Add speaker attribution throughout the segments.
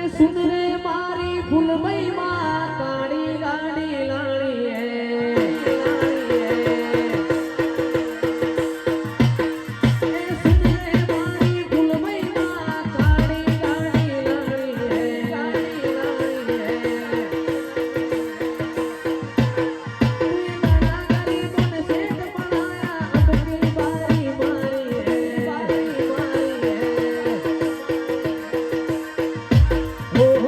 Speaker 1: सुन रे मारी फुलमई माँ काड़ी गाड़ी लाड़ी है सुन रे मारी फुलमई माँ काड़ी गाड़ी लाड़ी है गाड़ी लाड़ी है तूने गाना गरीबों ने सेठ बनाया अब की बारी मारी है बारी मारी है हो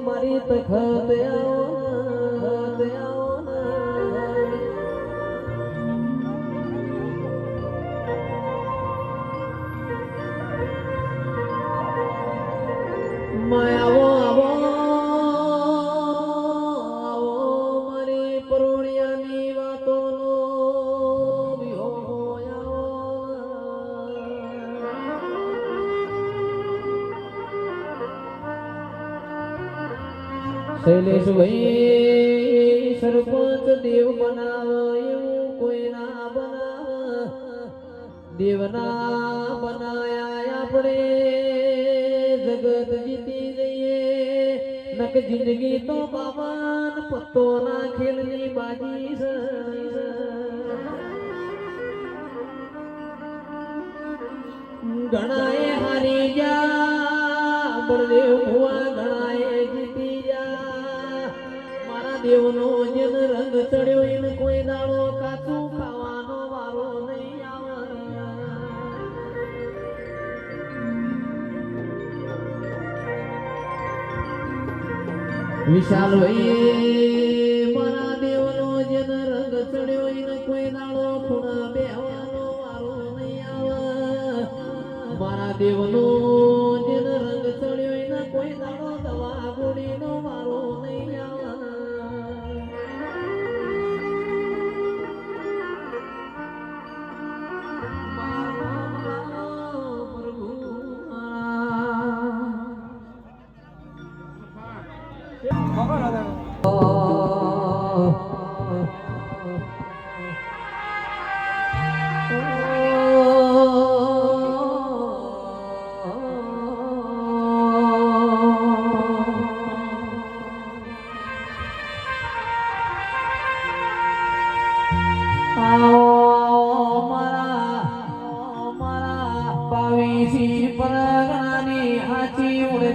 Speaker 1: મારી તખત આવો આવો મારી પરોણિયાની વાતોનો શૈલેષભાઈ સરપંચ દેવ બનાવે એવું કોઈ ના બનાવે દેવના બનાયા આપણે જગત જીતી જઈએ નક જિંદગી તો બાવન પત્તો ના ખેલની બાજી છે ઘણાએ હારી ગયા બળદેવ ભુવા ઘણાએ જીતી ગયા દેવનો જેન રંગ ચડ્યો એને કોઈ દાડો કાચું ખાવાનો વારો નહીં આવે. વિશાલ ભાઈ મારા દેવનો જેન રંગ ચડ્યો એને કોઈ દાડો ખૂણા બેહવાનો વારો નહીં આવે. મારા દેવનો જેન રંગ ચડ્યો એને કોઈ દાડો દવા ગોળીનો વારો નહીં આવે. પરગણાની હાચી ઉડે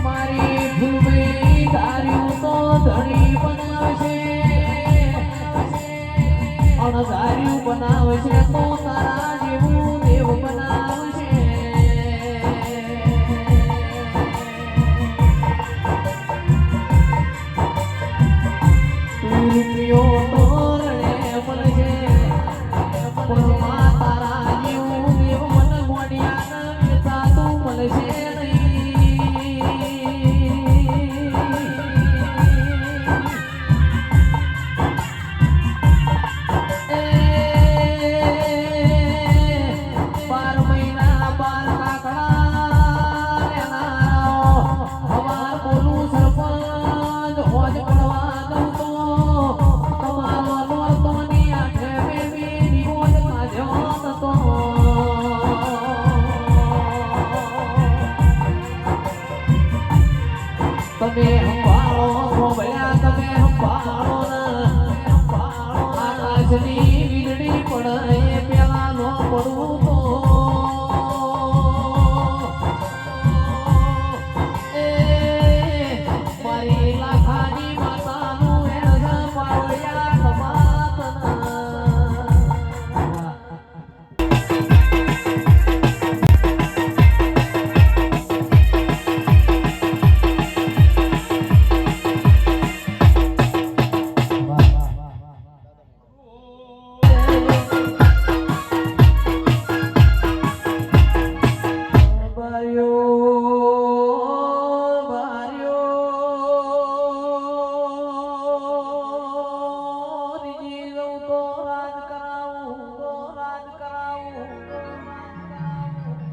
Speaker 1: મારી ભૂલભાઈ ધાર્યું તો ધણી બનાવશે, અણધાર્યું બનાવશે તો તારા જેવું દેવ બનાવશે. તું રૂપિયો તો રડે મળશે પણ તારા જેવું દેવ મને મોડિયા વેચા તું મળશે તમે સંભાળો ભોળ્યા, તમે સંભાળો આકાશની વીજળી પડે પેલા નો પડવું તો મારી લાખાની માતાનું એણ પાવળિયા કમાતના.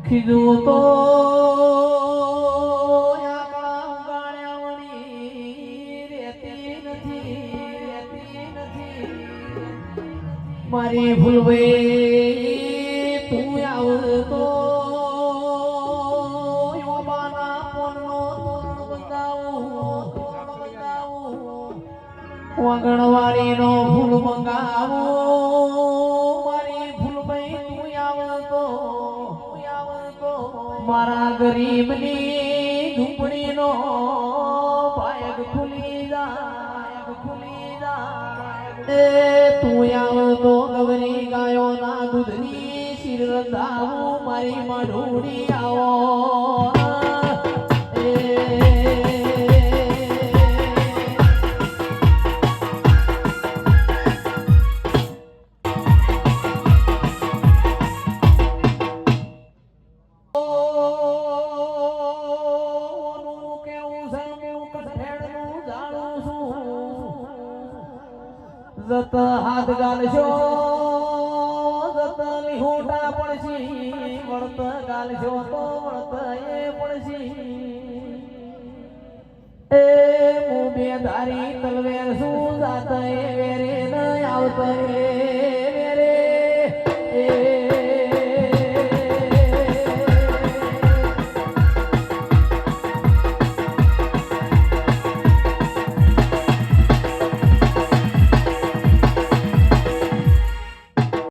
Speaker 1: કીધું તો આકડા ઉગાડ્યાવણી રહેતી નથી. મારી ભૂલભાઈ તું આવતો યોબાના પોનનો તોરણ બંધાવું, વાગણવાડીનો ફૂલ મંગાવું. મારી ભૂલભાઈ તું આવતો મારા ગરીબની ઝૂંપડીનો ભાયગ ખુલી જાય. તું આવતો ગવરી ગાયોના દૂધની શીર રંધાવું મારી માઢોડી આવો. જત હાથ ગાલશો જત લીહોટા પડશી, વળત ગાલશો તો વળત એ પડશી. એ હું બે ધારી તલવેર શું જાત એ વેરે ન આવત એ